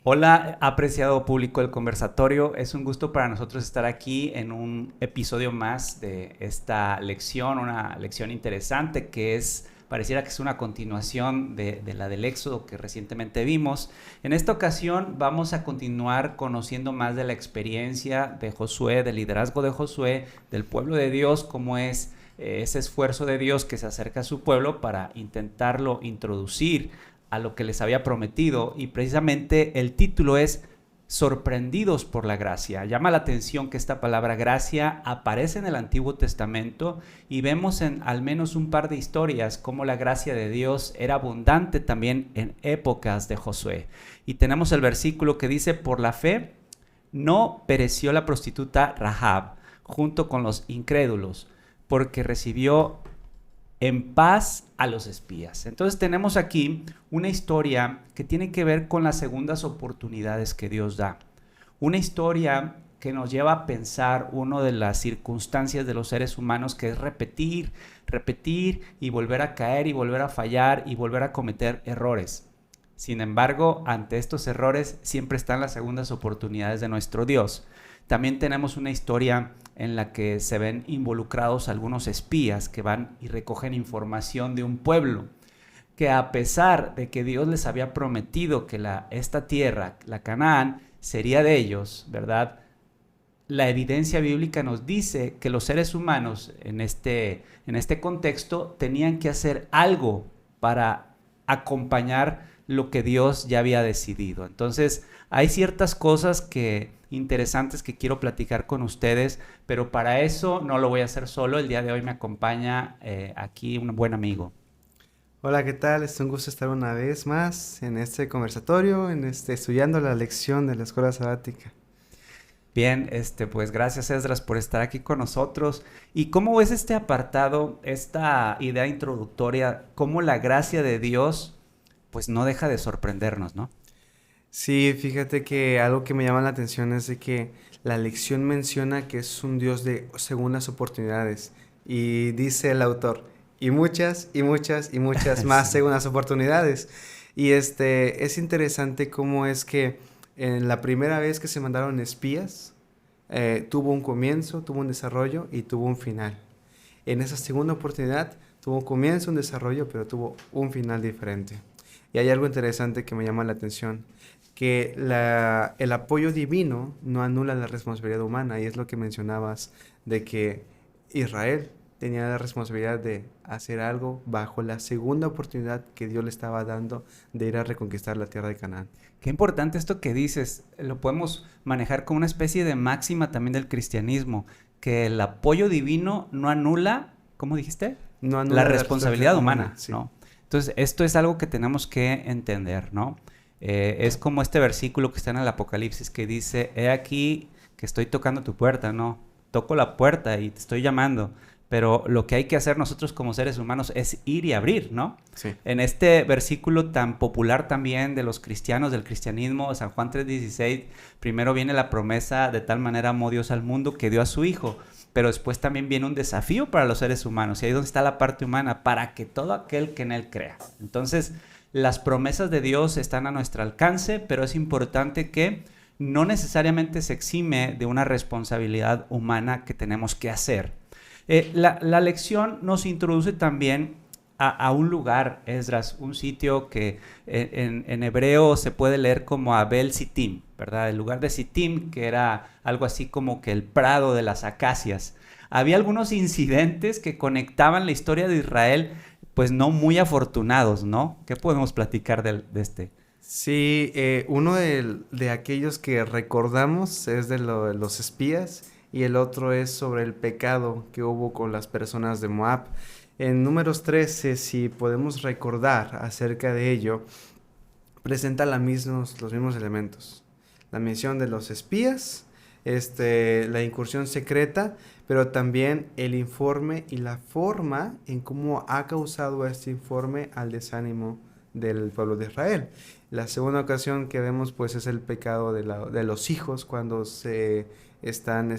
Hola, apreciado público del conversatorio. Es un gusto para nosotros estar aquí en un episodio más de esta lección, una lección interesante pareciera que es una continuación de la del Éxodo que recientemente vimos. En esta ocasión vamos a continuar conociendo más de la experiencia de Josué, del liderazgo de Josué, del pueblo de Dios, cómo es ese esfuerzo de Dios que se acerca a su pueblo para intentarlo introducir a lo que les había prometido, y precisamente el título es Sorprendidos por la gracia. Llama la atención que esta palabra gracia aparece en el Antiguo Testamento y vemos en al menos un par de historias cómo la gracia de Dios era abundante también en épocas de Josué. Y tenemos el versículo que dice: por la fe no pereció la prostituta Rahab junto con los incrédulos, porque recibió en paz a los espías. Entonces tenemos aquí una historia que tiene que ver con las segundas oportunidades que Dios da. Una historia que nos lleva a pensar una de las circunstancias de los seres humanos, que es repetir, repetir y volver a caer y volver a fallar y volver a cometer errores. Sin embargo, ante estos errores siempre están las segundas oportunidades de nuestro Dios. También tenemos una historia en la que se ven involucrados algunos espías que van y recogen información de un pueblo, que a pesar de que Dios les había prometido que esta tierra, la Canaán, sería de ellos, ¿verdad? La evidencia bíblica nos dice que los seres humanos en este contexto tenían que hacer algo para acompañar lo que Dios ya había decidido. Entonces, hay ciertas cosas interesantes que quiero platicar con ustedes, pero para eso no lo voy a hacer solo. El día de hoy me acompaña aquí un buen amigo. Hola, ¿qué tal? Es un gusto estar una vez más en este conversatorio, estudiando la lección de la escuela sabática. Bien, pues gracias, Esdras, por estar aquí con nosotros. ¿Y cómo ves este apartado, esta idea introductoria, cómo la gracia de Dios pues no deja de sorprendernos, ¿no? Sí, fíjate que algo que me llama la atención es de que la lección menciona que es un Dios de segundas oportunidades. Y dice el autor, y muchas, y muchas, y muchas más Sí. segundas oportunidades. Y es interesante cómo es que en la primera vez que se mandaron espías, tuvo un comienzo, tuvo un desarrollo y tuvo un final. En esa segunda oportunidad tuvo un comienzo, un desarrollo, pero tuvo un final diferente. Y hay algo interesante que me llama la atención, que el apoyo divino no anula la responsabilidad humana, y es lo que mencionabas, de que Israel tenía la responsabilidad de hacer algo bajo la segunda oportunidad que Dios le estaba dando de ir a reconquistar la tierra de Canaán. Qué importante esto que dices. Lo podemos manejar como una especie de máxima también del cristianismo, que el apoyo divino no anula, ¿cómo dijiste? No La anula la responsabilidad responsabilidad humana, humana, sí. ¿no? Entonces, esto es algo que tenemos que entender, ¿no? Es como este versículo que está en el Apocalipsis que dice: he aquí que estoy tocando tu puerta, ¿no? Toco la puerta y te estoy llamando. Pero lo que hay que hacer nosotros como seres humanos es ir y abrir, ¿no? Sí. En este versículo tan popular también de los cristianos, del cristianismo, San Juan 3:16, primero viene la promesa: de tal manera amó Dios al mundo que dio a su Hijo. Pero después también viene un desafío para los seres humanos, y ahí es donde está la parte humana: para que todo aquel que en Él crea. Entonces, las promesas de Dios están a nuestro alcance, pero es importante que no necesariamente se exime de una responsabilidad humana que tenemos que hacer. La lección nos introduce también a un lugar, Esdras, un sitio que en hebreo se puede leer como Abel Sittim, ¿verdad? El lugar de Sittim, que era algo así como que el prado de las acacias. Había algunos incidentes que conectaban la historia de Israel, pues no muy afortunados, ¿no? ¿Qué podemos platicar de este? Sí, uno de aquellos que recordamos es de los espías, y el otro es sobre el pecado que hubo con las personas de Moab. En Números 13, si podemos recordar acerca de ello, presenta los mismos elementos. La misión de los espías, la incursión secreta, pero también el informe y la forma en cómo ha causado este informe al desánimo del pueblo de Israel. La segunda ocasión que vemos pues es el pecado de los hijos cuando se están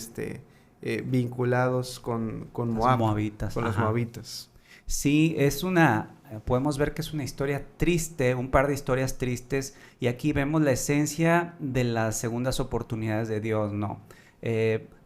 vinculados con Los Moab, moabitas, con los ajá. moabitas. Sí, podemos ver que es una historia triste, un par de historias tristes, y aquí vemos la esencia de las segundas oportunidades de Dios, ¿no?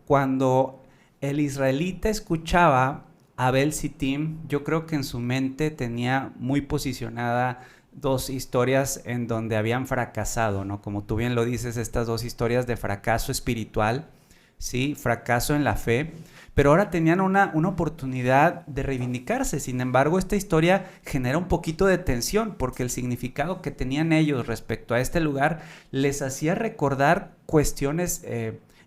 Cuando el israelita escuchaba a Abel Sittim, yo creo que en su mente tenía muy posicionada dos historias en donde habían fracasado, ¿no? Como tú bien lo dices, estas dos historias de fracaso espiritual, ¿sí? Fracaso en la fe, pero ahora tenían una oportunidad de reivindicarse. Sin embargo, esta historia genera un poquito de tensión porque el significado que tenían ellos respecto a este lugar les hacía recordar cuestiones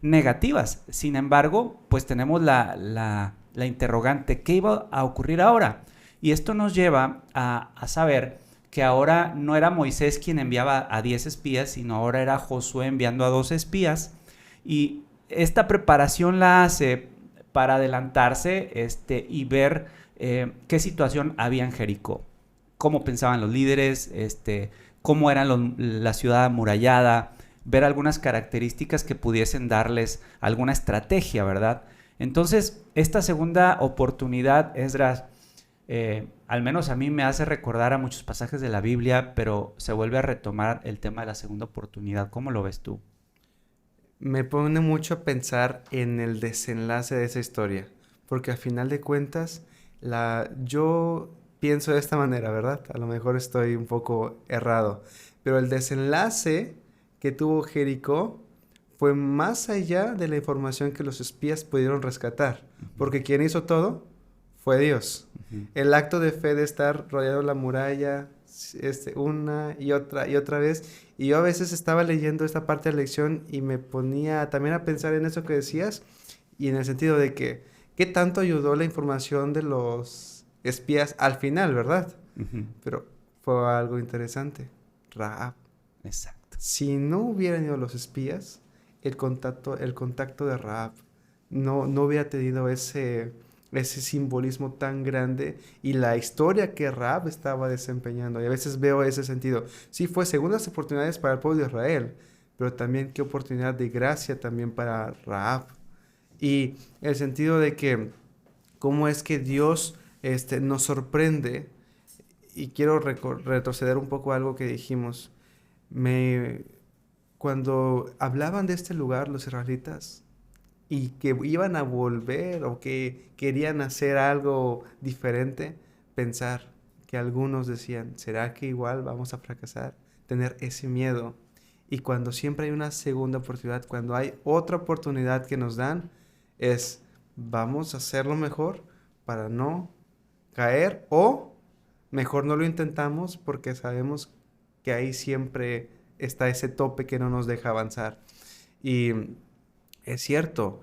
negativas. Sin embargo, pues tenemos la interrogante, ¿qué iba a ocurrir ahora? Y esto nos lleva a saber que ahora no era Moisés quien enviaba a 10 espías, sino ahora era Josué enviando a 2 espías, y esta preparación la hace para adelantarse y ver qué situación había en Jericó, cómo pensaban los líderes, cómo era la ciudad amurallada, ver algunas características que pudiesen darles alguna estrategia, ¿verdad? Entonces, esta segunda oportunidad, Esdras, al menos a mí me hace recordar a muchos pasajes de la Biblia, pero se vuelve a retomar el tema de la segunda oportunidad. ¿Cómo lo ves tú? Me pone mucho a pensar en el desenlace de esa historia, porque a final de cuentas, yo pienso de esta manera, ¿verdad? A lo mejor estoy un poco errado, pero el desenlace que tuvo Jericó fue más allá de la información que los espías pudieron rescatar, porque quien hizo todo fue Dios. El acto de fe de estar rodeado de la muralla, una y otra vez. Y yo a veces estaba leyendo esta parte de la lección y me ponía también a pensar en eso que decías, y en el sentido de que, ¿qué tanto ayudó la información de los espías al final, verdad? Pero fue algo interesante. Rahab. Exacto. Si no hubieran ido los espías, el contacto de Rahab no hubiera tenido ese simbolismo tan grande y la historia que Rahab estaba desempeñando. Y a veces veo ese sentido. Sí, fue segundas oportunidades para el pueblo de Israel, pero también qué oportunidad de gracia también para Rahab. Y el sentido de que cómo es que Dios nos sorprende. Y quiero retroceder un poco a algo que dijimos. Cuando hablaban de este lugar los israelitas, y que iban a volver o que querían hacer algo diferente, pensar que algunos decían, ¿será que igual vamos a fracasar? Tener ese miedo. Y cuando siempre hay una segunda oportunidad, cuando hay otra oportunidad que nos dan, vamos a hacerlo mejor para no caer, o mejor no lo intentamos porque sabemos que ahí siempre está ese tope que no nos deja avanzar. Y es cierto,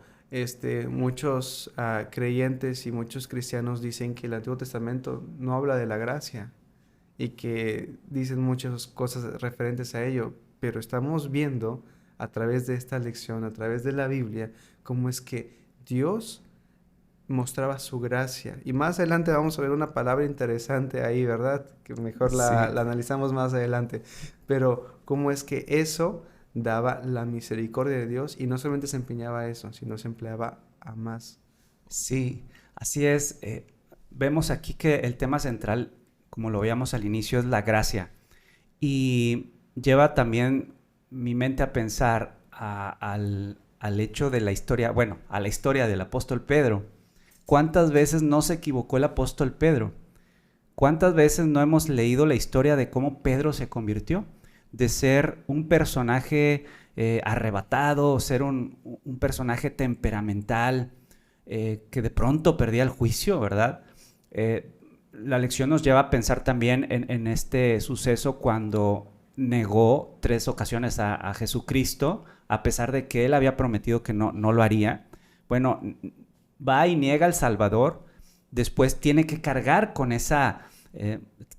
muchos creyentes y muchos cristianos dicen que el Antiguo Testamento no habla de la gracia y que dicen muchas cosas referentes a ello, pero estamos viendo a través de esta lección, a través de la Biblia, cómo es que Dios mostraba su gracia. Y más adelante vamos a ver una palabra interesante ahí, ¿verdad? Que mejor Sí. la analizamos más adelante. Pero cómo es que eso daba la misericordia de Dios, y no solamente se empeñaba eso, sino se empleaba a más. Sí, así es. Vemos aquí que el tema central, como lo veíamos al inicio, es la gracia. Y lleva también mi mente a pensar al hecho de la historia, bueno, a la historia del apóstol Pedro. ¿Cuántas veces no se equivocó el apóstol Pedro? ¿Cuántas veces no hemos leído la historia de cómo Pedro se convirtió? De ser un personaje arrebatado, ser un personaje temperamental, que de pronto perdía el juicio, ¿verdad? La lección nos lleva a pensar también en este suceso cuando negó 3 ocasiones a Jesucristo, a pesar de que él había prometido que no lo haría. Bueno, va y niega al Salvador, después tiene que cargar con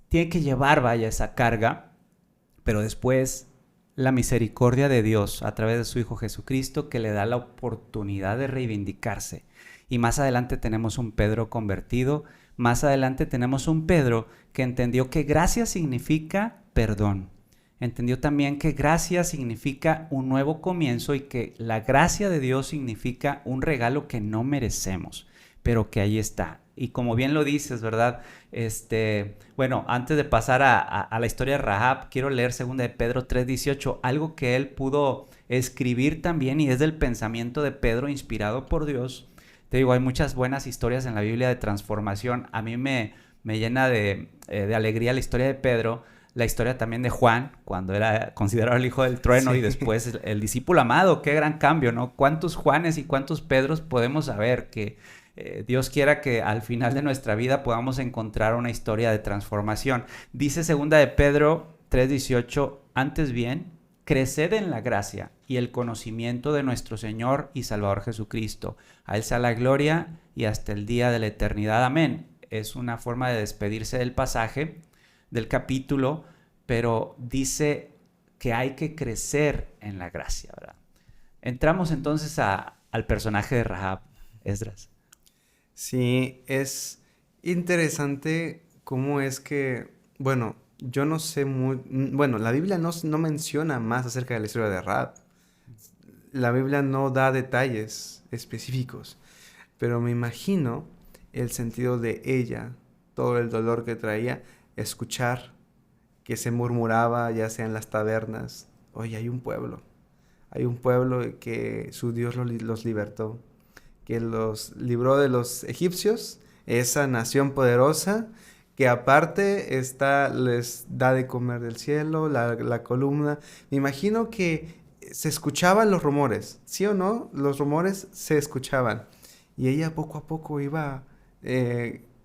tiene que llevar, vaya, esa carga, pero después la misericordia de Dios a través de su Hijo Jesucristo, que le da la oportunidad de reivindicarse. Y más adelante tenemos un Pedro convertido, más adelante tenemos un Pedro que entendió que gracia significa perdón. Entendió también que gracia significa un nuevo comienzo y que la gracia de Dios significa un regalo que no merecemos, pero que ahí está. Y como bien lo dices, ¿verdad? Bueno, antes de pasar a la historia de Rahab, quiero leer 2 de Pedro 3:18, algo que él pudo escribir también y es del pensamiento de Pedro inspirado por Dios. Te digo, hay muchas buenas historias en la Biblia de transformación. A mí me llena de alegría la historia de Pedro, la historia también de Juan, cuando era considerado el hijo del trueno, sí, y después el discípulo amado. Qué gran cambio, ¿no? ¿Cuántos Juanes y cuántos Pedros podemos saber? Que Dios quiera que al final de nuestra vida podamos encontrar una historia de transformación. Dice 2 de Pedro 3:18, antes bien, creced en la gracia y el conocimiento de nuestro Señor y Salvador Jesucristo. A Él sea la gloria y hasta el día de la eternidad. Amén. Es una forma de despedirse del pasaje, del capítulo, pero dice que hay que crecer en la gracia, ¿verdad? Entramos entonces al personaje de Rahab, Esdras. Sí, es interesante cómo es que, bueno, yo no sé muy, bueno, la Biblia no menciona más acerca de la historia de Rahab. La Biblia no da detalles específicos, pero me imagino el sentido de ella, todo el dolor que traía, escuchar que se murmuraba, ya sea en las tabernas, oye, hay un pueblo que su Dios los libertó, que los libró de los egipcios, esa nación poderosa, que aparte les da de comer del cielo, la columna. Me imagino que se escuchaban los rumores, ¿sí o no? Los rumores se escuchaban. Y ella poco a poco iba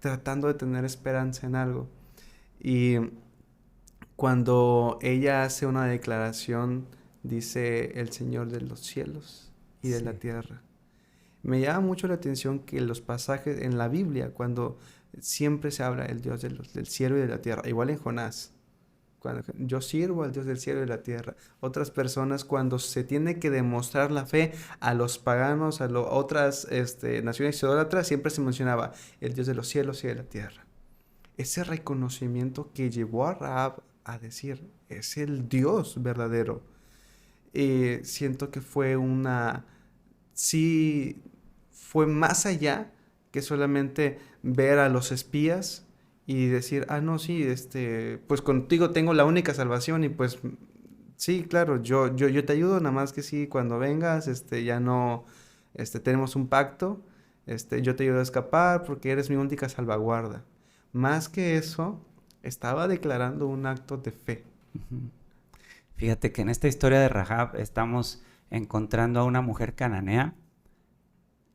tratando de tener esperanza en algo. Y cuando ella hace una declaración, dice el Señor de los cielos y de la tierra. Me llama mucho la atención que los pasajes en la Biblia, cuando siempre se habla del Dios del cielo y de la tierra, igual en Jonás, cuando yo sirvo al Dios del cielo y de la tierra. Otras personas, cuando se tiene que demostrar la fe a los paganos, a otras naciones idólatras, siempre se mencionaba el Dios de los cielos y de la tierra. Ese reconocimiento que llevó a Rahab a decir, es el Dios verdadero. Siento que fue sí, fue más allá que solamente ver a los espías y decir, no, sí, pues contigo tengo la única salvación y pues, sí, claro, yo te ayudo, nada más que sí, cuando vengas, ya no, tenemos un pacto, yo te ayudo a escapar porque eres mi única salvaguarda. Más que eso, estaba declarando un acto de fe. Fíjate que en esta historia de Rahab estamos encontrando a una mujer cananea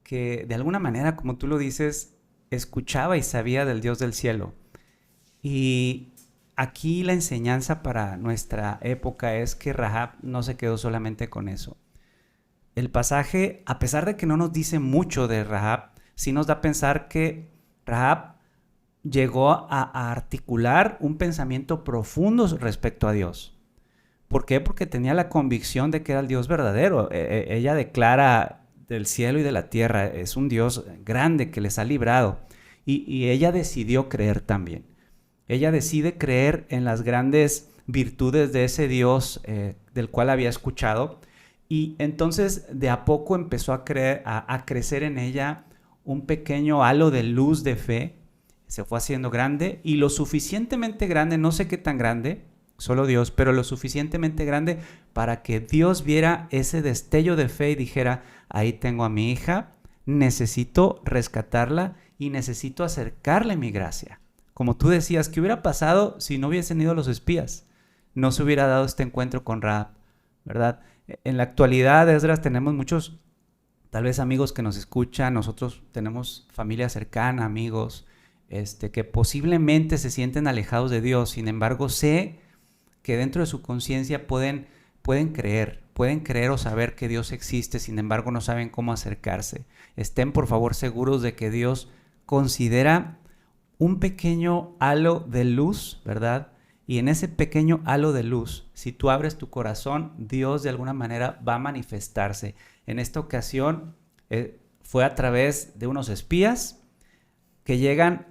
que de alguna manera, como tú lo dices, escuchaba y sabía del Dios del cielo. Y aquí la enseñanza para nuestra época es que Rahab no se quedó solamente con eso. El pasaje, a pesar de que no nos dice mucho de Rahab, sí nos da a pensar que Rahab llegó a articular un pensamiento profundo respecto a Dios. ¿Por qué? Porque tenía la convicción de que era el Dios verdadero. Ella declara del cielo y de la tierra, es un Dios grande que les ha librado. Y ella decidió creer también. Ella decide creer en las grandes virtudes de ese Dios del cual había escuchado. Y entonces de a poco empezó a crecer en ella un pequeño halo de luz de fe. Se fue haciendo grande y lo suficientemente grande, no sé qué tan grande, solo Dios, pero lo suficientemente grande para que Dios viera ese destello de fe y dijera, ahí tengo a mi hija, necesito rescatarla y necesito acercarle mi gracia. Como tú decías, ¿qué hubiera pasado si no hubiesen ido los espías? No se hubiera dado este encuentro con Rahab, ¿verdad? En la actualidad, Esdras, tenemos muchos, tal vez amigos que nos escuchan, nosotros tenemos familia cercana, amigos, que posiblemente se sienten alejados de Dios. Sin embargo, sé que dentro de su conciencia pueden creer o saber que Dios existe, sin embargo no saben cómo acercarse. Estén por favor seguros de que Dios considera un pequeño halo de luz, ¿verdad? Y en ese pequeño halo de luz, si tú abres tu corazón, Dios de alguna manera va a manifestarse. En esta ocasión fue a través de unos espías que llegan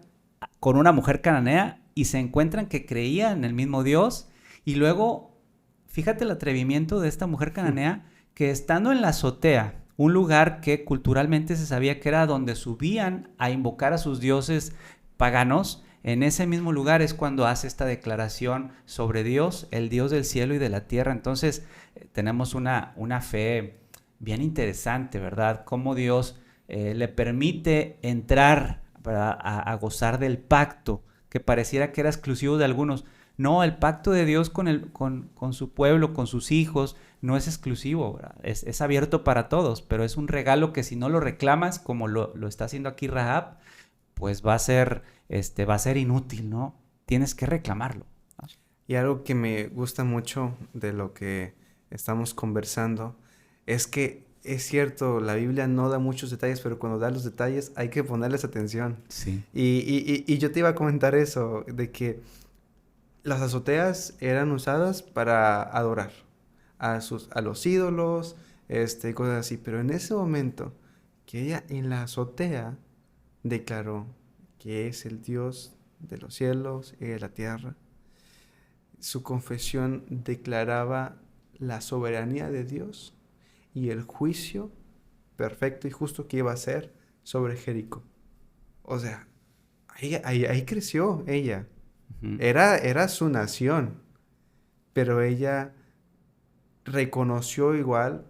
con una mujer cananea y se encuentran que creía en el mismo Dios. Y luego, fíjate el atrevimiento de esta mujer cananea, que estando en la azotea, un lugar que culturalmente se sabía que era donde subían a invocar a sus dioses paganos. En ese mismo lugar es cuando hace esta declaración sobre Dios, el Dios del cielo y de la tierra. Entonces tenemos una fe bien interesante, ¿verdad? Cómo Dios le permite entrar, ¿verdad?, a gozar del pacto que pareciera que era exclusivo de algunos. No, el pacto de Dios con su pueblo, con sus hijos, no es exclusivo, ¿verdad? Es abierto para todos, pero es un regalo que si no lo reclamas, como lo está haciendo aquí Rahab, pues va a ser inútil, ¿no? Tienes que reclamarlo, ¿no? Y algo que me gusta mucho de lo que estamos conversando es que es cierto, la Biblia no da muchos detalles, pero cuando da los detalles hay que ponerles atención. Sí. Y yo te iba a comentar eso, de que las azoteas eran usadas para adorar a los ídolos, cosas así. Pero en ese momento que ella en la azotea declaró que es el Dios de los cielos y de la tierra, su confesión declaraba la soberanía de Dios y el juicio perfecto y justo que iba a ser sobre Jericó. O sea, ahí creció ella. Uh-huh. Era su nación, pero ella reconoció igual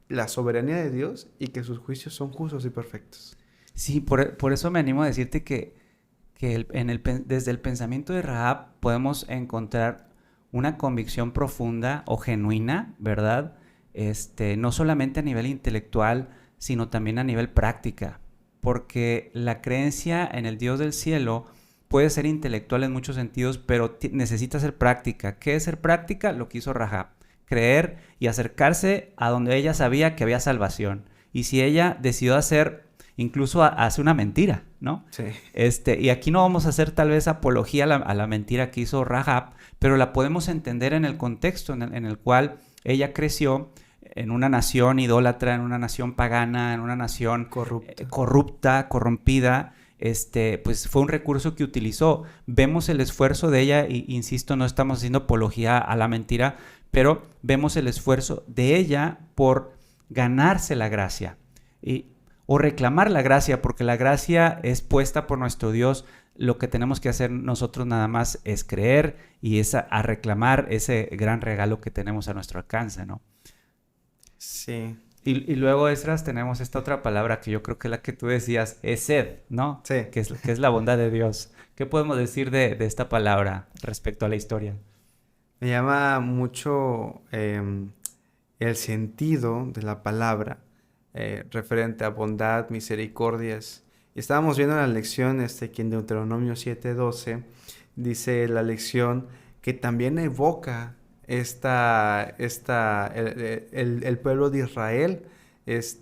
la soberanía de Dios y que sus juicios son justos y perfectos. Sí, por eso me animo a decirte que desde el pensamiento de Rahab podemos encontrar una convicción profunda o genuina, ¿verdad? No solamente a nivel intelectual, sino también a nivel práctica, porque la creencia en el Dios del cielo puede ser intelectual en muchos sentidos, pero necesita ser práctica. ¿Qué es ser práctica? Lo que hizo Rahab, creer y acercarse a donde ella sabía que había salvación. Y si ella decidió incluso hace una mentira, ¿no? Sí. Y aquí no vamos a hacer tal vez apología a la mentira que hizo Rahab, pero la podemos entender en el contexto en el cual ella creció en una nación idólatra, en una nación pagana, en una nación corrupta, corrompida. Pues fue un recurso que utilizó. Vemos el esfuerzo de ella, y insisto, no estamos haciendo apología a la mentira, pero vemos el esfuerzo de ella por ganarse la gracia o reclamar la gracia, porque la gracia es puesta por nuestro Dios. Lo que tenemos que hacer nosotros nada más es creer y a reclamar ese gran regalo que tenemos a nuestro alcance, ¿no? Sí. Y luego, Esdras, tenemos esta otra palabra que yo creo que es la que tú decías, Esed, ¿no? Sí. Que es la bondad de Dios. ¿Qué podemos decir de esta palabra respecto a la historia? Me llama mucho el sentido de la palabra referente a bondad, misericordias. Y estábamos viendo la lección que en Deuteronomio 7:12 dice la lección que también evoca el pueblo de Israel. Es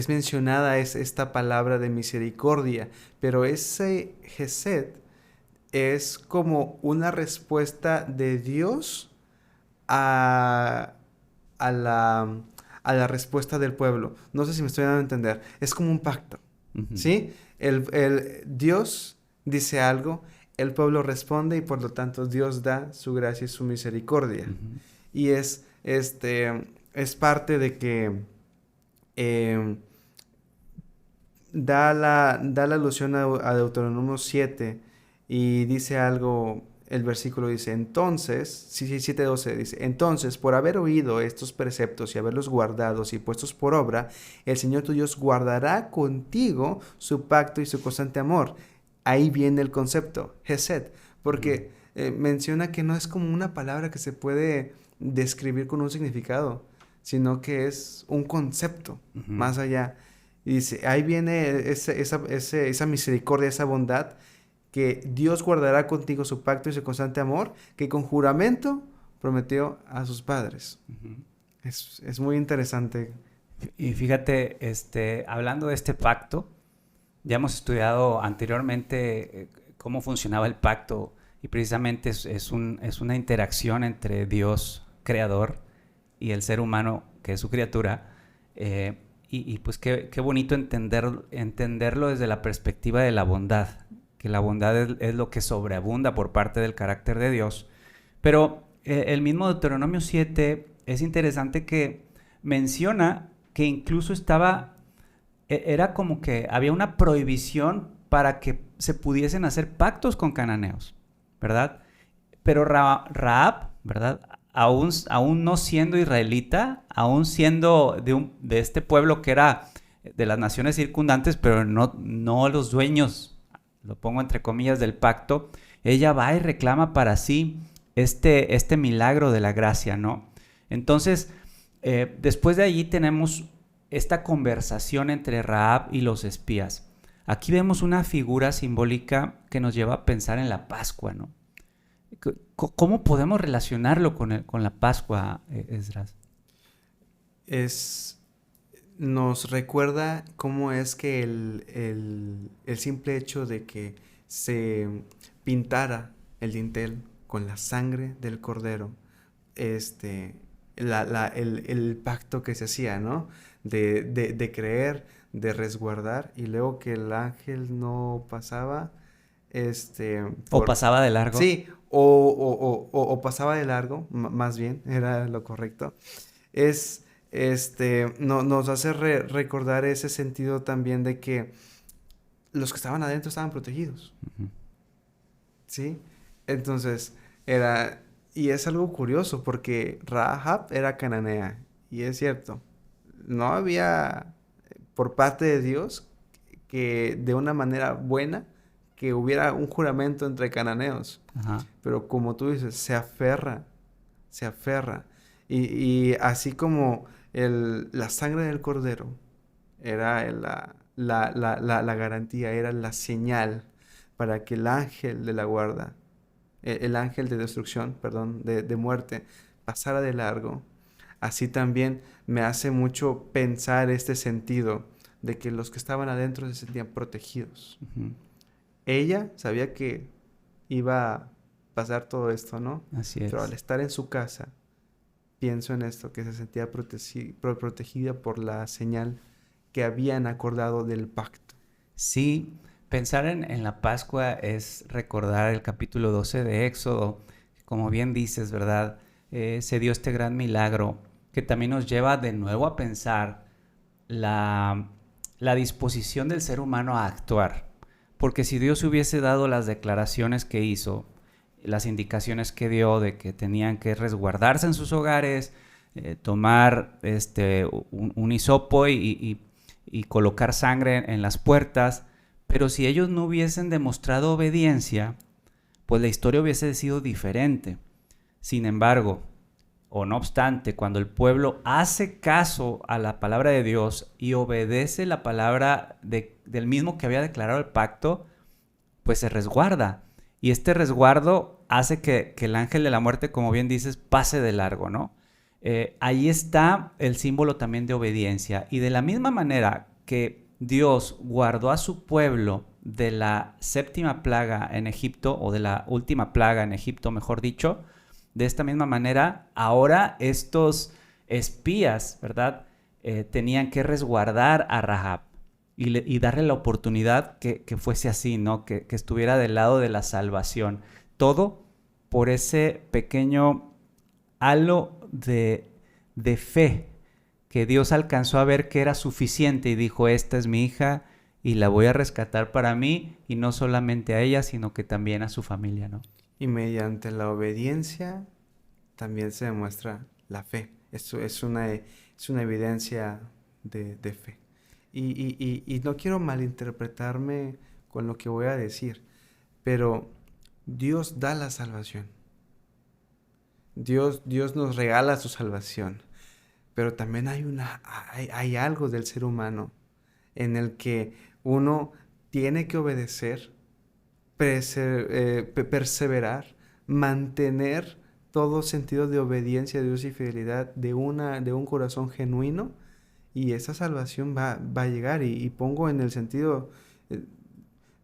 mencionada esta palabra de misericordia, pero ese Gesed es como una respuesta de Dios a la respuesta del pueblo. No sé si me estoy dando a entender. Es como un pacto, uh-huh. ¿Sí? El Dios dice algo, el pueblo responde y por lo tanto Dios da su gracia y su misericordia. Uh-huh. Y es parte de que da la alusión a Deuteronomio 7 y dice algo. El versículo dice, entonces, 7:12 dice, entonces, por haber oído estos preceptos y haberlos guardados y puestos por obra, el Señor tu Dios guardará contigo su pacto y su constante amor. Ahí viene el concepto, Gesed, porque menciona que no es como una palabra que se puede describir con un significado, sino que es un concepto, uh-huh, más allá. Y dice, ahí viene esa misericordia, esa bondad, que Dios guardará contigo su pacto y su constante amor, que con juramento prometió a sus padres. Uh-huh. Es muy interesante. Y fíjate, hablando de este pacto, ya hemos estudiado anteriormente cómo funcionaba el pacto, y precisamente es una interacción entre Dios creador y el ser humano, que es su criatura, y pues qué bonito entenderlo desde la perspectiva de la bondad, que la bondad es lo que sobreabunda por parte del carácter de Dios. Pero el mismo Deuteronomio 7 es interesante que menciona que incluso era como que había una prohibición para que se pudiesen hacer pactos con cananeos, ¿verdad? Pero Rahab, ¿verdad? Aún no siendo israelita, aún siendo de este pueblo que era de las naciones circundantes, pero no los dueños, lo pongo entre comillas, del pacto, ella va y reclama para sí este milagro de la gracia, ¿no? Entonces, después de allí tenemos esta conversación entre Rahab y los espías. Aquí vemos una figura simbólica que nos lleva a pensar en la Pascua, ¿no? ¿Cómo podemos relacionarlo con la Pascua, Esdras? Nos recuerda cómo es que el simple hecho de que se pintara el dintel con la sangre del cordero, el pacto que se hacía, ¿no? De creer, de resguardar, y luego que el ángel no pasaba, ¿O pasaba de largo? Sí, o pasaba de largo, más bien, era lo correcto. Nos hace recordar ese sentido también de que los que estaban adentro estaban protegidos. Uh-huh. ¿Sí? Entonces, y es algo curioso porque Rahab era cananea, y es cierto, no había por parte de Dios que de una manera buena que hubiera un juramento entre cananeos. Ajá. Pero como tú dices, se aferra. Y así como la sangre del cordero era la garantía, era la señal para que el ángel de la guarda, el ángel de destrucción, perdón, de muerte, pasara de largo. Así también me hace mucho pensar este sentido de que los que estaban adentro se sentían protegidos. Uh-huh. Ella sabía que iba a pasar todo esto, ¿no? Así es. Pero al estar en su casa, pienso en esto, que se sentía protegida por la señal que habían acordado del pacto. Sí, pensar en la Pascua es recordar el capítulo 12 de Éxodo. Como bien dices, ¿verdad? Se dio este gran milagro que también nos lleva de nuevo a pensar la disposición del ser humano a actuar. Porque si Dios hubiese dado las declaraciones que hizo, las indicaciones que dio de que tenían que resguardarse en sus hogares, tomar un hisopo y colocar sangre en las puertas, pero si ellos no hubiesen demostrado obediencia, pues la historia hubiese sido diferente. Sin embargo, o no obstante, cuando el pueblo hace caso a la palabra de Dios y obedece la palabra del mismo que había declarado el pacto, pues se resguarda. Y este resguardo hace que el ángel de la muerte, como bien dices, pase de largo, ¿no? Ahí está el símbolo también de obediencia. Y de la misma manera que Dios guardó a su pueblo de la séptima plaga en Egipto, o de la última plaga en Egipto, mejor dicho, de esta misma manera, ahora estos espías, ¿verdad? Tenían que resguardar a Rahab y darle la oportunidad que fuese así, ¿no? Que estuviera del lado de la salvación. Todo por ese pequeño halo de fe que Dios alcanzó a ver que era suficiente y dijo, esta es mi hija y la voy a rescatar para mí, y no solamente a ella, sino que también a su familia, ¿no? Y mediante la obediencia también se demuestra la fe. Esto es una evidencia de fe. Y no quiero malinterpretarme con lo que voy a decir, pero Dios da la salvación. Dios nos regala su salvación. Pero también hay algo del ser humano en el que uno tiene que obedecer, perseverar, mantener todo sentido de obediencia a Dios y fidelidad de un corazón genuino, y esa salvación va a llegar, y pongo en el sentido,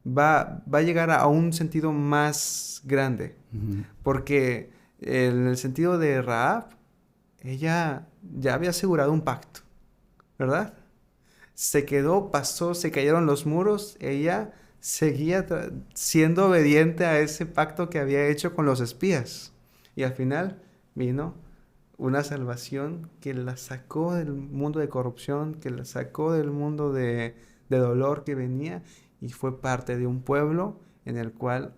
va a llegar a un sentido más grande, Uh-huh. porque en el sentido de Rahab, ella ya había asegurado un pacto, ¿verdad? Se cayeron los muros, ella seguía siendo obediente a ese pacto que había hecho con los espías. Y al final vino una salvación que la sacó del mundo de corrupción, que la sacó del mundo de dolor que venía y fue parte de un pueblo en el cual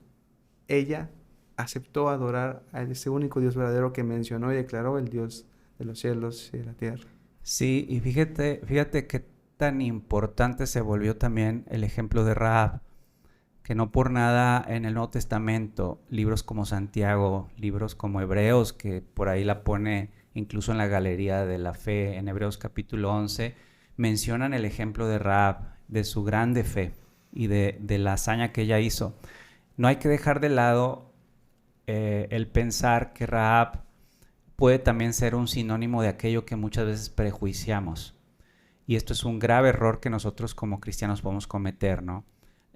ella aceptó adorar a ese único Dios verdadero que mencionó y declaró, el Dios de los cielos y de la tierra. Sí, y fíjate qué tan importante se volvió también el ejemplo de Rahab, que no por nada en el Nuevo Testamento, libros como Santiago, libros como Hebreos, que por ahí la pone incluso en la Galería de la Fe, en Hebreos capítulo 11, mencionan el ejemplo de Rahab, de su grande fe y de la hazaña que ella hizo. No hay que dejar de lado el pensar que Rahab puede también ser un sinónimo de aquello que muchas veces prejuiciamos. Y esto es un grave error que nosotros como cristianos podemos cometer, ¿no?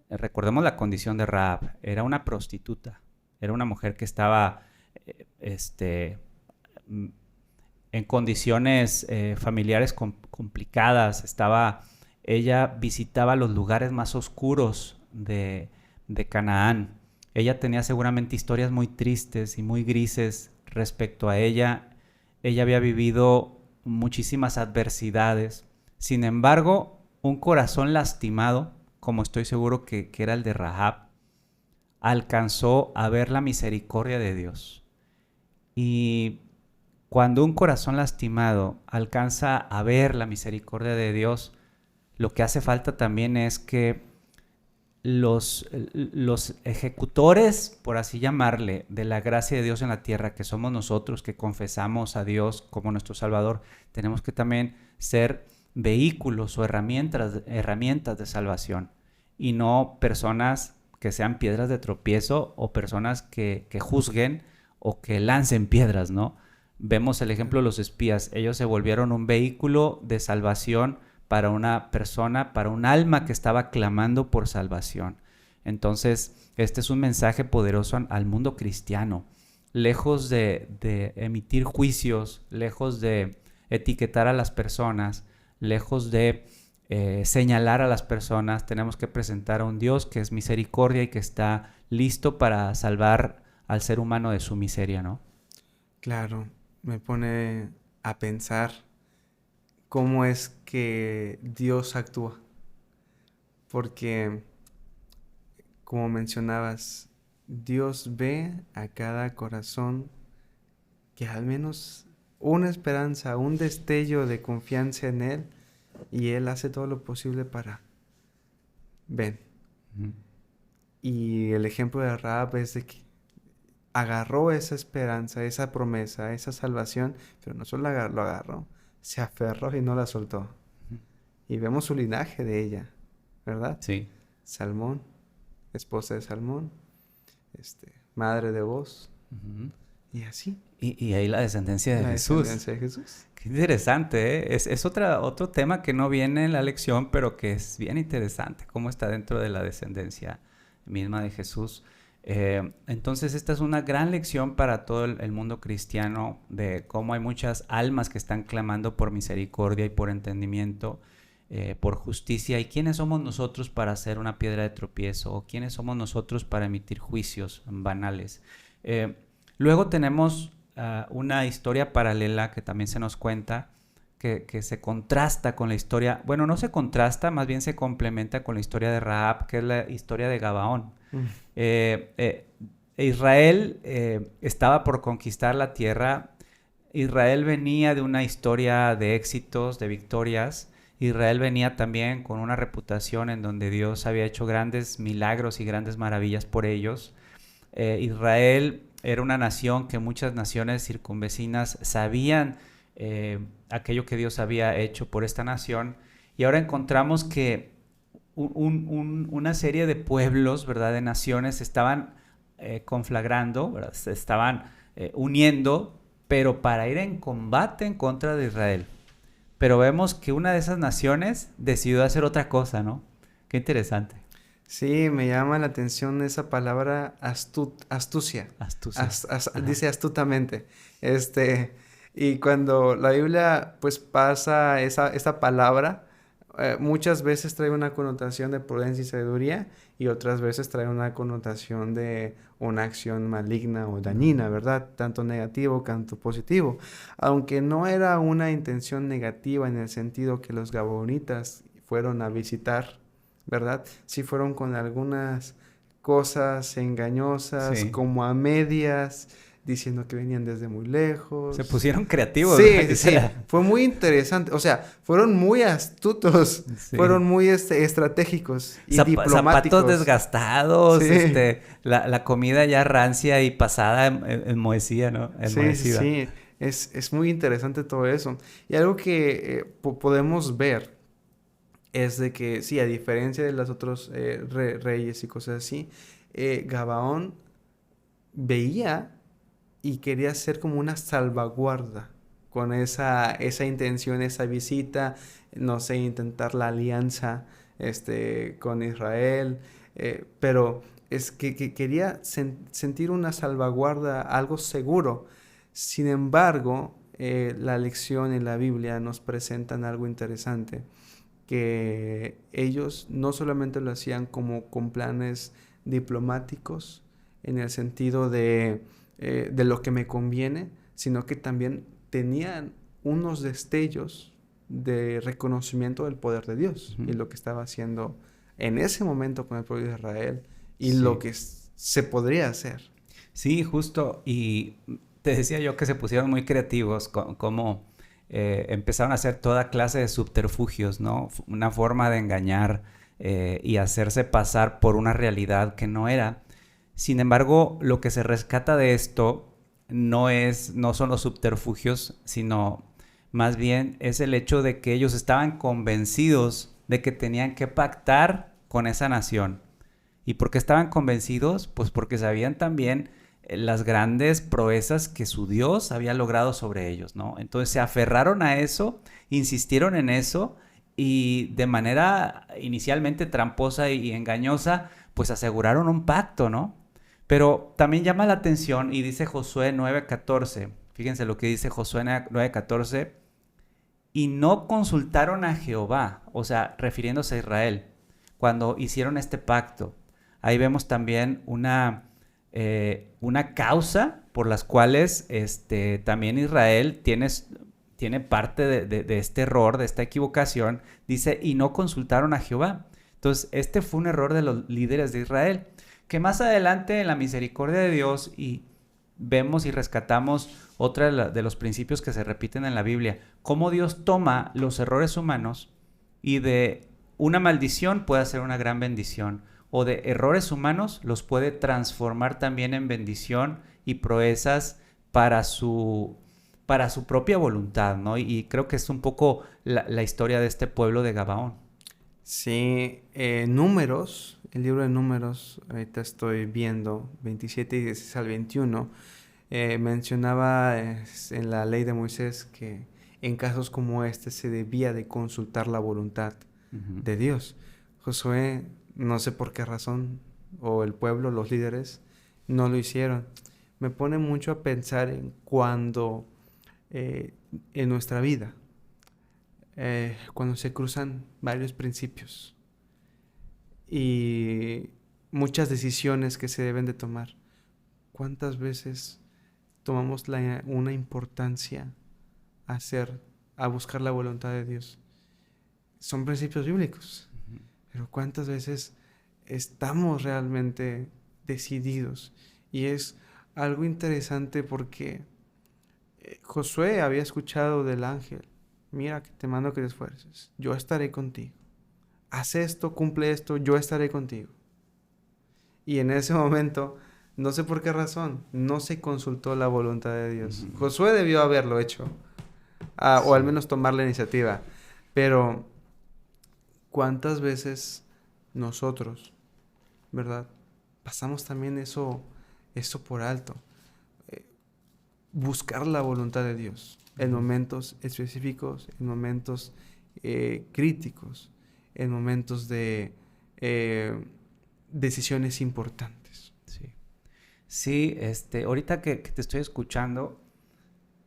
Recordemos la condición de Rahab. Era una prostituta. Era una mujer que estaba en condiciones familiares complicadas. Ella visitaba los lugares más oscuros de Canaán. Ella tenía seguramente historias muy tristes y muy grises respecto a ella. Ella había vivido muchísimas adversidades. Sin embargo, un corazón lastimado, como estoy seguro que era el de Rahab, alcanzó a ver la misericordia de Dios. Y cuando un corazón lastimado alcanza a ver la misericordia de Dios, lo que hace falta también es que los ejecutores, por así llamarle, de la gracia de Dios en la tierra, que somos nosotros que confesamos a Dios como nuestro Salvador, tenemos que también ser vehículos o herramientas de salvación y no personas que sean piedras de tropiezo o personas que juzguen o que lancen piedras, ¿no? Vemos el ejemplo de los espías. Ellos se volvieron un vehículo de salvación para una persona, para un alma que estaba clamando por salvación. Entonces, este es un mensaje poderoso al mundo cristiano. Lejos de emitir juicios, lejos de etiquetar a las personas, lejos de señalar a las personas, tenemos que presentar a un Dios que es misericordia y que está listo para salvar al ser humano de su miseria, ¿no? Claro, me pone a pensar cómo es que Dios actúa. Porque, como mencionabas, Dios ve a cada corazón que al menos una esperanza, un destello de confianza en Él, y Él hace todo lo posible para, ven. Uh-huh. Y el ejemplo de Rahab es de que agarró esa esperanza, esa promesa, esa salvación, pero no solo lo agarró, se aferró y no la soltó. Uh-huh. Y vemos su linaje de ella, ¿verdad? Sí. Salmón, esposa de Salmón, madre de Booz, uh-huh. Y así. Y ahí la descendencia de Jesús. La descendencia de Jesús. Qué interesante, ¿eh? Es otro tema que no viene en la lección, pero que es bien interesante, cómo está dentro de la descendencia misma de Jesús. Entonces esta es una gran lección para todo el mundo cristiano de cómo hay muchas almas que están clamando por misericordia y por entendimiento, por justicia. ¿Y quiénes somos nosotros para ser una piedra de tropiezo? ¿O quiénes somos nosotros para emitir juicios banales? Luego tenemos una historia paralela que también se nos cuenta, que se contrasta con la historia, bueno, no se contrasta, más bien se complementa con la historia de Rahab, que es la historia de Gabaón. Israel estaba por conquistar la tierra. Israel venía de una historia de éxitos, de victorias. Israel venía también con una reputación en donde Dios había hecho grandes milagros y grandes maravillas por ellos. Israel era una nación que muchas naciones circunvecinas sabían aquello que Dios había hecho por esta nación. Y ahora encontramos que una serie de pueblos, ¿verdad?, de naciones estaban conflagrando, ¿verdad?, se estaban uniendo, pero para ir en combate en contra de Israel. Pero vemos que una de esas naciones decidió hacer otra cosa, ¿no? Qué interesante. Sí, me llama la atención esa palabra astucia. Astucia. Dice astutamente. Y cuando la Biblia pues pasa esa palabra, muchas veces trae una connotación de prudencia y sabiduría y otras veces trae una connotación de una acción maligna o dañina, ¿verdad? Tanto negativo, tanto positivo. Aunque no era una intención negativa en el sentido que los gabaonitas fueron a visitar, ¿verdad? Sí fueron con algunas cosas engañosas, Sí. como a medias, diciendo que venían desde muy lejos. Se pusieron creativos, ¿no? Sí, sí, sí, fue muy interesante, o sea, fueron muy astutos, Sí. fueron muy estratégicos y Zapatos diplomáticos. desgastados, Sí, la comida ya rancia y pasada enmohecida, ¿no? sí, sí, Enmohecida. sí, es muy interesante todo eso. Y algo que podemos ver es de que, sí, a diferencia de los otros reyes y cosas así, Gabaón veía y quería hacer como una salvaguarda con esa intención, esa visita, no sé, intentar la alianza con Israel, pero es que quería sentir una salvaguarda, algo seguro. Sin embargo, la lección en la Biblia nos presentan algo interesante, que ellos no solamente lo hacían como con planes diplomáticos, en el sentido de lo que me conviene, sino que también tenían unos destellos de reconocimiento del poder de Dios y Ujú. lo que estaba haciendo en ese momento con el pueblo de Israel y lo Sí. que se podría hacer. Sí, justo. Y te decía yo que se pusieron muy creativos, como empezaron a hacer toda clase de subterfugios, ¿no? Una forma de engañar y hacerse pasar por una realidad que no era. Sin embargo, lo que se rescata de esto no son los subterfugios, sino más bien es el hecho de que ellos estaban convencidos de que tenían que pactar con esa nación. ¿Y por qué estaban convencidos? Pues porque sabían también las grandes proezas que su Dios había logrado sobre ellos, ¿no? Entonces se aferraron a eso, insistieron en eso y de manera inicialmente tramposa y engañosa, pues aseguraron un pacto, ¿no? Pero también llama la atención y dice Josué 9:14, fíjense lo que dice Josué 9:14, y no consultaron a Jehová, o sea, refiriéndose a Israel, cuando hicieron este pacto. Ahí vemos también una causa por las cuales también Israel tiene parte de este error, de esta equivocación. Dice, y no consultaron a Jehová. Entonces, este fue un error de los líderes de Israel, que más adelante en la misericordia de Dios y vemos y rescatamos otra de los principios que se repiten en la Biblia, cómo Dios toma los errores humanos y de una maldición puede hacer una gran bendición, o de errores humanos los puede transformar también en bendición y proezas para su, para su propia voluntad, ¿no? Y creo que es un poco la historia de este pueblo de Gabaón. Sí, números, el libro de números, ahorita estoy viendo 27 y 16 al 21, mencionaba en la ley de Moisés que en casos como este se debía de consultar la voluntad Ujú. de Dios. Josué, no sé por qué razón, o el pueblo, los líderes, no lo hicieron. Me pone mucho a pensar en cuando en nuestra vida, cuando se cruzan varios principios y muchas decisiones que se deben de tomar. ¿Cuántas veces tomamos una importancia a hacer, a buscar la voluntad de Dios? Son principios bíblicos, Ujú. pero ¿cuántas veces estamos realmente decididos? Y es algo interesante porque Josué había escuchado del ángel, mira que te mando que te esfuerces, yo estaré contigo. Haz esto, cumple esto, yo estaré contigo. Y en ese momento, no sé por qué razón, no se consultó la voluntad de Dios. Ujú. Josué debió haberlo hecho, o al Sí. menos tomar la iniciativa. Pero, ¿cuántas veces nosotros, verdad, pasamos también eso por alto? Eh, Buscar la voluntad de Dios en Ujú. momentos específicos, en momentos críticos, en momentos de decisiones importantes. Sí. Sí, ahorita que te estoy escuchando,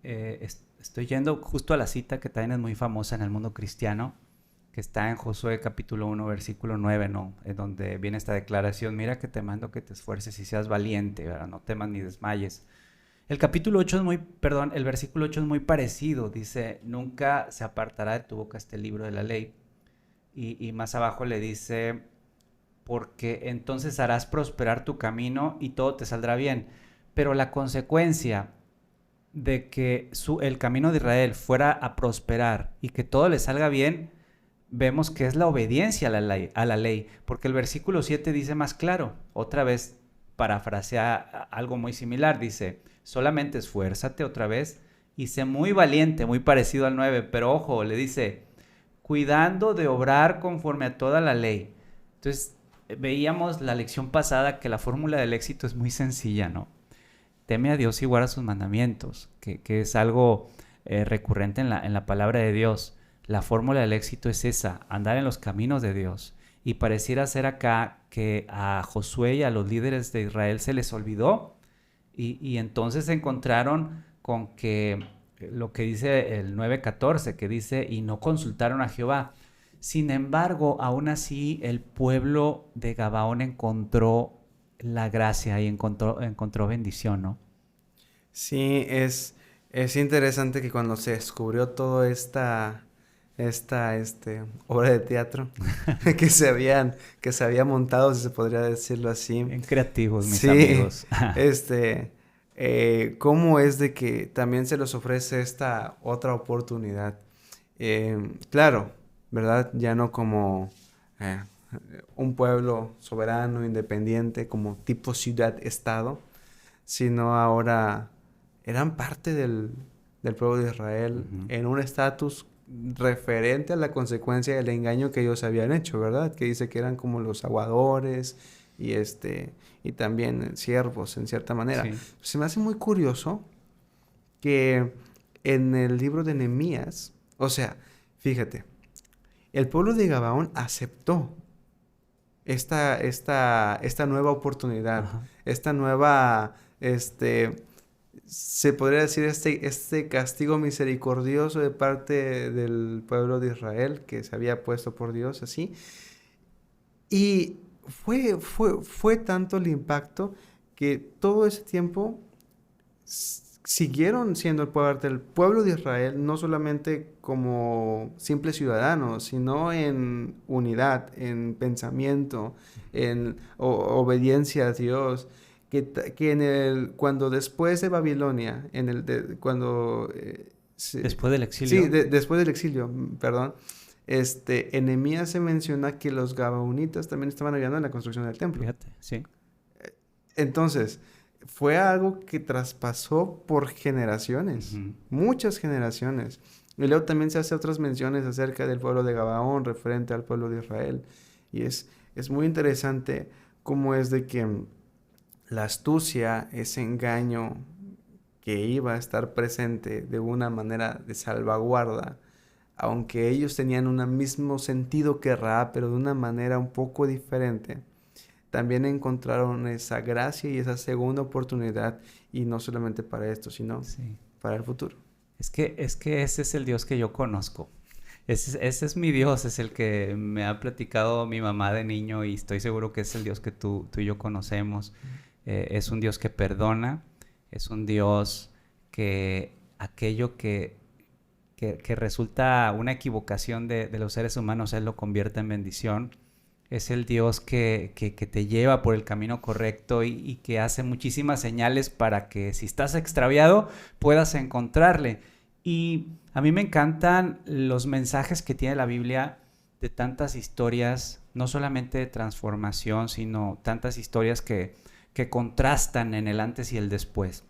estoy yendo justo a la cita que también es muy famosa en el mundo cristiano, que está en Josué capítulo 1, versículo 9, ¿no? En donde viene esta declaración: mira que te mando que te esfuerces y seas valiente, ¿verdad? No temas ni desmayes. El el versículo 8 es muy parecido. Dice: nunca se apartará de tu boca este libro de la ley. Y más abajo le dice: porque entonces harás prosperar tu camino y todo te saldrá bien. Pero la consecuencia de que el camino de Israel fuera a prosperar y que todo le salga bien, vemos que es la obediencia a la ley, porque el versículo 7 dice más claro, otra vez parafrasea algo muy similar, dice: solamente esfuérzate otra vez y sé muy valiente, muy parecido al 9, pero ojo, le dice: cuidando de obrar conforme a toda la ley. Entonces, veíamos la lección pasada que la fórmula del éxito es muy sencilla, ¿no? Teme a Dios y guarda sus mandamientos, que es algo recurrente en la palabra de Dios. La fórmula del éxito es esa: andar en los caminos de Dios. Y pareciera ser acá que a Josué y a los líderes de Israel se les olvidó, y entonces se encontraron con que lo que dice el 9:14, que dice: y no consultaron a Jehová. Sin embargo, aún así el pueblo de Gabaón encontró la gracia y encontró bendición, ¿no? Sí, es interesante que cuando se descubrió toda esta obra de teatro que se había montado, si se podría decirlo así. Bien creativos, mis Sí, amigos. cómo es de que también se les ofrece esta otra oportunidad. Claro, ¿verdad? Ya no como un pueblo soberano, independiente, como tipo ciudad-estado, sino ahora eran parte del pueblo de Israel en un estatus referente a la consecuencia del engaño que ellos habían hecho, ¿verdad? Que dice que eran como los aguadores y también siervos en cierta manera. Sí. Se me hace muy curioso que en el libro de Nehemías, o sea, fíjate, el pueblo de Gabaón aceptó esta nueva oportunidad, Ajá. esta nueva, se podría decir, este castigo misericordioso de parte del pueblo de Israel que se había puesto por Dios así. Y fue tanto el impacto que todo ese tiempo siguieron siendo el pueblo de Israel, no solamente como simples ciudadanos, sino en unidad, en pensamiento, en obediencia a Dios. Cuando después de Babilonia, Después del exilio. sí, después del exilio, perdón, en Nehemías se menciona que los gabaonitas también estaban ayudando en la construcción del templo. Fíjate, sí. Entonces, fue algo que traspasó por generaciones, muchas generaciones. Y luego también se hace otras menciones acerca del pueblo de Gabaón referente al pueblo de Israel. Y es muy interesante cómo es de que la astucia, ese engaño que iba a estar presente de una manera de salvaguarda, aunque ellos tenían un mismo sentido que Rahab, pero de una manera un poco diferente, también encontraron esa gracia y esa segunda oportunidad, y no solamente para esto, sino para el futuro. Es que ese es el Dios que yo conozco. Ese es mi Dios, es el que me ha platicado mi mamá de niño, y estoy seguro que es el Dios que tú y yo conocemos. Es un Dios que perdona, es un Dios que aquello que resulta una equivocación de los seres humanos, Él lo convierte en bendición. Es el Dios que te lleva por el camino correcto y que hace muchísimas señales para que, si estás extraviado, puedas encontrarle. Y a mí me encantan los mensajes que tiene la Biblia de tantas historias, no solamente de transformación, sino tantas historias que contrastan en el antes y el después.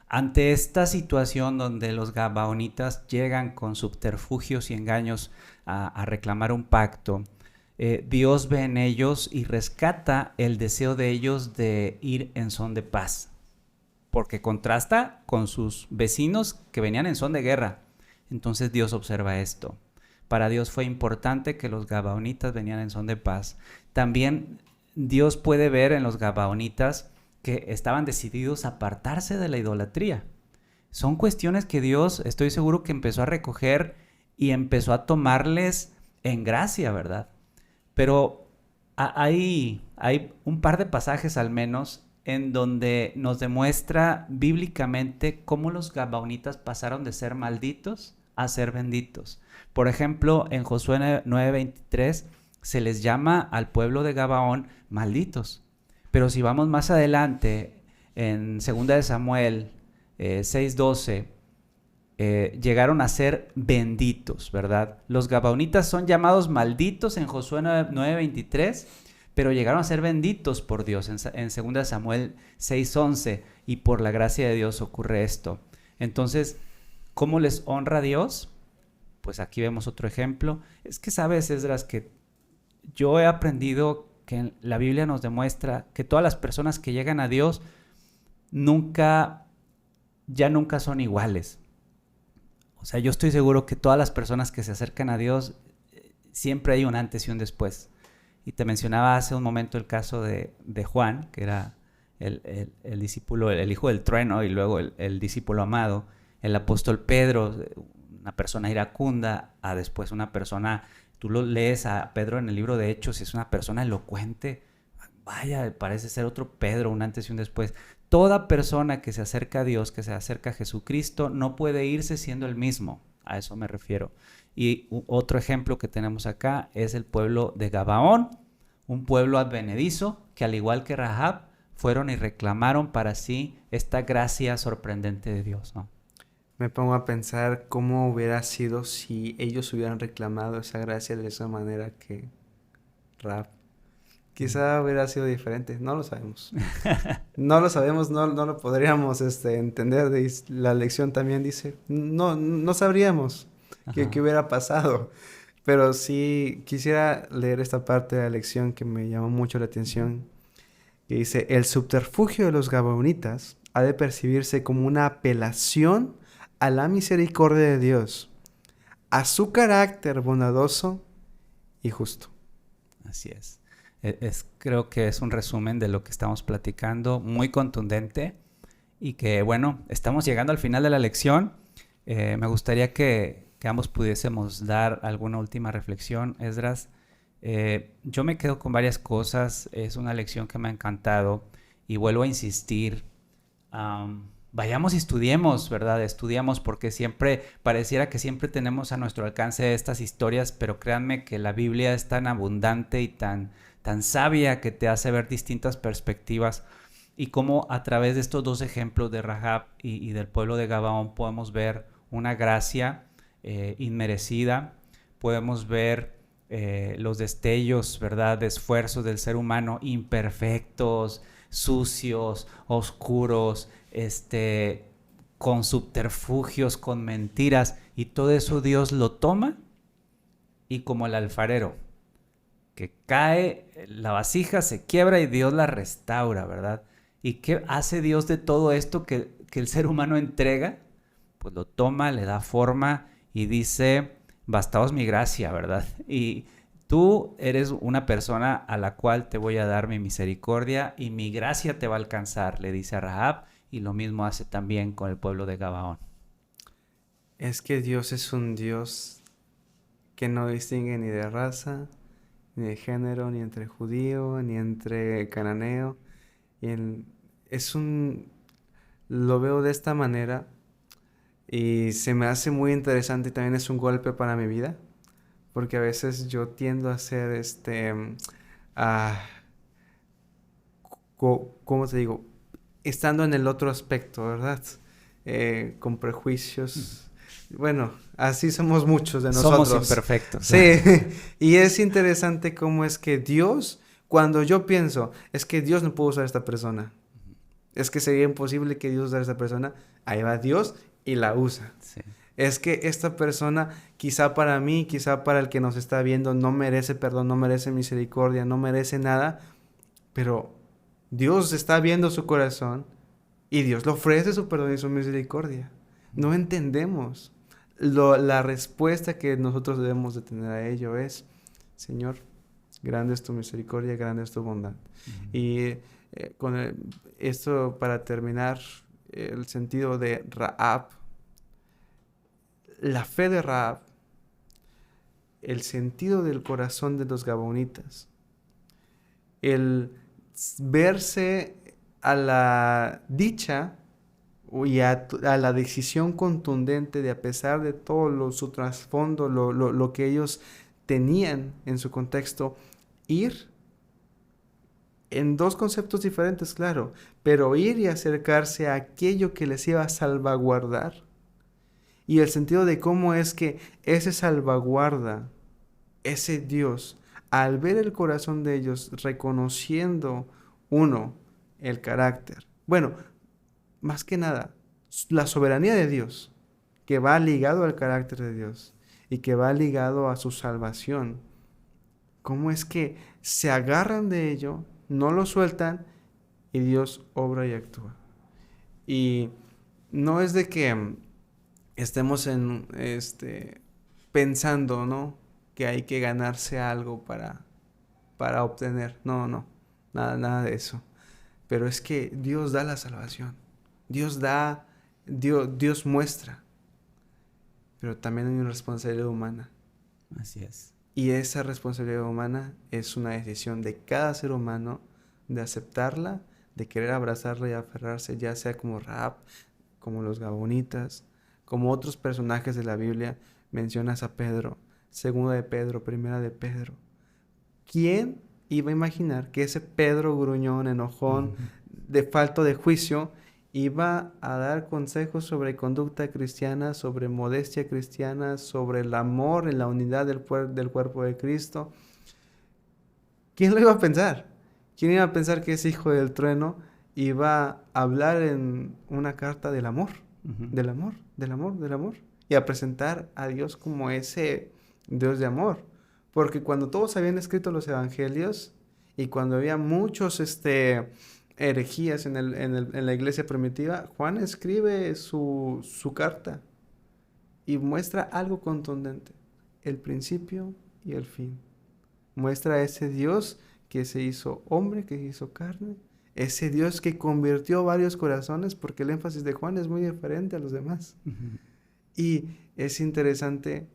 Ante esta situación donde los gabaonitas llegan con subterfugios y engaños a reclamar un pacto, Dios ve en ellos y rescata el deseo de ellos de ir en son de paz, porque contrasta con sus vecinos que venían en son de guerra. Entonces Dios observa esto. Para Dios fue importante que los gabaonitas venían en son de paz. También Dios puede ver en los gabaonitas que estaban decididos a apartarse de la idolatría. Son cuestiones que Dios, estoy seguro que empezó a recoger y empezó a tomarles en gracia, ¿verdad? Pero hay un par de pasajes al menos en donde nos demuestra bíblicamente cómo los gabaonitas pasaron de ser malditos a ser benditos. Por ejemplo, en Josué 9:23 se les llama al pueblo de Gabaón malditos. Pero si vamos más adelante, en 2 de Samuel 6:12, llegaron a ser benditos, ¿verdad? Los gabaonitas son llamados malditos en Josué 9:23, pero llegaron a ser benditos por Dios en 2 Samuel 6:11, y por la gracia de Dios ocurre esto. Entonces, ¿cómo les honra Dios? Pues aquí vemos otro ejemplo. Es que sabes, Esdras, que yo he aprendido que la Biblia nos demuestra que todas las personas que llegan a Dios nunca son iguales. O sea, yo estoy seguro que todas las personas que se acercan a Dios, siempre hay un antes y un después. Y te mencionaba hace un momento el caso de Juan, que era el discípulo, el hijo del trueno, y luego el discípulo amado. El apóstol Pedro, una persona iracunda, a después una persona, tú lo lees a Pedro en el libro de Hechos, y es una persona elocuente. Vaya, parece ser otro Pedro, un antes y un después. Toda persona que se acerca a Dios, que se acerca a Jesucristo, no puede irse siendo el mismo. A eso me refiero. Y otro ejemplo que tenemos acá es el pueblo de Gabaón, un pueblo advenedizo que, al igual que Rahab, fueron y reclamaron para sí esta gracia sorprendente de Dios, ¿no? Me pongo a pensar cómo hubiera sido si ellos hubieran reclamado esa gracia de esa manera que Rahab. Quizá hubiera sido diferente, no lo sabemos. No lo sabemos, no lo podríamos entender. La lección también dice, no sabríamos qué hubiera pasado. Pero sí quisiera leer esta parte de la lección que me llamó mucho la atención, que dice: el subterfugio de los gabaonitas ha de percibirse como una apelación a la misericordia de Dios, a su carácter bondadoso y justo. Así es. Creo que es un resumen de lo que estamos platicando, muy contundente, y que, bueno, estamos llegando al final de la lección. Me gustaría que ambos pudiésemos dar alguna última reflexión. Esdras, yo me quedo con varias cosas. Es una lección que me ha encantado y vuelvo a insistir. Vayamos y estudiemos, ¿verdad? Estudiamos, porque pareciera que siempre tenemos a nuestro alcance estas historias, pero créanme que la Biblia es tan abundante y tan sabia que te hace ver distintas perspectivas, y cómo a través de estos dos ejemplos de Rahab y del pueblo de Gabaón podemos ver una gracia inmerecida, podemos ver los destellos, ¿verdad?, de esfuerzos del ser humano, imperfectos, sucios, oscuros, con subterfugios, con mentiras, y todo eso Dios lo toma, y como el alfarero, que cae la vasija, se quiebra y Dios la restaura, ¿verdad? ¿Y qué hace Dios de todo esto que el ser humano entrega? Pues lo toma, le da forma y dice: bastaos mi gracia, ¿verdad? Y tú eres una persona a la cual te voy a dar mi misericordia y mi gracia te va a alcanzar, le dice a Rahab, y lo mismo hace también con el pueblo de Gabaón. Es que Dios es un Dios que no distingue ni de raza, ni de género, ni entre judío, ni entre cananeo. Lo veo de esta manera y se me hace muy interesante, y también es un golpe para mi vida, porque a veces yo tiendo a ser ¿cómo te digo? Estando en el otro aspecto, ¿verdad? Con prejuicios. Bueno, así somos muchos de nosotros. Somos imperfectos. Sí, y es interesante cómo es que Dios, cuando yo pienso, es que Dios no puede usar a esta persona, es que sería imposible que Dios usara a esta persona, ahí va Dios y la usa. Sí. Es que esta persona, quizá para mí, quizá para el que nos está viendo, no merece perdón, no merece misericordia, no merece nada, pero Dios está viendo su corazón y Dios le ofrece su perdón y su misericordia. No entendemos. La respuesta que nosotros debemos de tener a ello es: Señor, grande es tu misericordia, grande es tu bondad. Y esto, para terminar, el sentido de Rahab, la fe de Rahab el sentido del corazón de los gabaonitas. El verse a la dicha y a la decisión contundente de, a pesar de todo su trasfondo, lo que ellos tenían en su contexto, ir en dos conceptos diferentes, claro, pero ir y acercarse a aquello que les iba a salvaguardar. Y el sentido de cómo es que ese salvaguarda, ese Dios, al ver el corazón de ellos, reconociendo, uno, el carácter. Bueno, más que nada, la soberanía de Dios, que va ligado al carácter de Dios y que va ligado a su salvación. ¿Cómo es que se agarran de ello, no lo sueltan y Dios obra y actúa? Y no es de que estemos pensando, ¿no?, que hay que ganarse algo para obtener. No, nada de eso. Pero es que Dios da la salvación. Dios muestra. Pero también hay una responsabilidad humana. Así es. Y esa responsabilidad humana es una decisión de cada ser humano de aceptarla, de querer abrazarla y aferrarse, ya sea como Rahab, como los gabonitas, como otros personajes de la Biblia. Mencionas a Pedro, Segunda de Pedro, Primera de Pedro. ¿Quién iba a imaginar que ese Pedro gruñón, enojón, de falto de juicio, iba a dar consejos sobre conducta cristiana, sobre modestia cristiana, sobre el amor en la unidad del cuerpo de Cristo? ¿Quién lo iba a pensar? ¿Quién iba a pensar que ese hijo del trueno iba a hablar en una carta del amor? Del amor. Y a presentar a Dios como ese Dios de amor. Porque cuando todos habían escrito los evangelios y cuando había muchos herejías en la iglesia primitiva, Juan escribe su carta y muestra algo contundente: el principio y el fin. Muestra a ese Dios que se hizo hombre, que se hizo carne, ese Dios que convirtió varios corazones, porque el énfasis de Juan es muy diferente a los demás. Y es interesante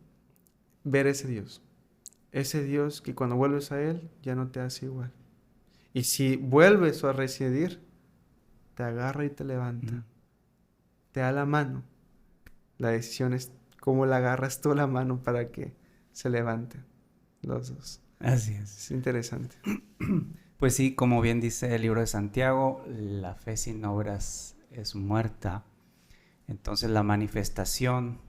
ver ese Dios que cuando vuelves a Él ya no te hace igual. Y si vuelves a residir, te agarra y te levanta. Te da la mano. La decisión es cómo la agarras tú la mano para que se levanten los dos. Así es. Es interesante. Pues sí, como bien dice el libro de Santiago, la fe sin obras es muerta. Entonces la manifestación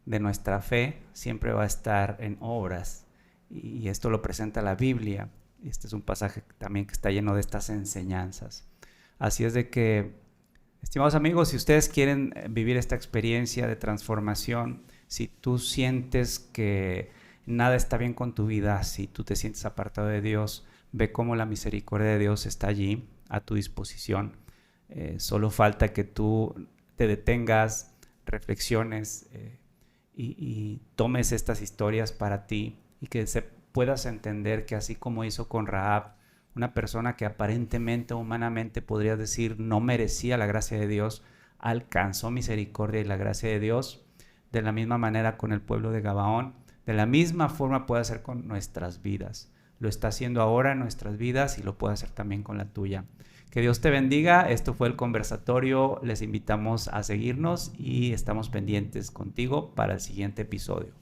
de nuestra fe siempre va a estar en obras. Y esto lo presenta la Biblia. Este es un pasaje también que está lleno de estas enseñanzas. Así es de que, estimados amigos, si ustedes quieren vivir esta experiencia de transformación, si tú sientes que nada está bien con tu vida, si tú te sientes apartado de Dios, ve cómo la misericordia de Dios está allí a tu disposición. Solo falta que tú te detengas, reflexiones y tomes estas historias para ti y que puedas entender que así como hizo con Rahab, una persona que aparentemente, humanamente, podrías decir no merecía la gracia de Dios, alcanzó misericordia y la gracia de Dios. De la misma manera con el pueblo de Gabaón, de la misma forma puede hacer con nuestras vidas. Lo está haciendo ahora en nuestras vidas y lo puede hacer también con la tuya. Que Dios te bendiga. Esto fue el conversatorio. Les invitamos a seguirnos y estamos pendientes contigo para el siguiente episodio.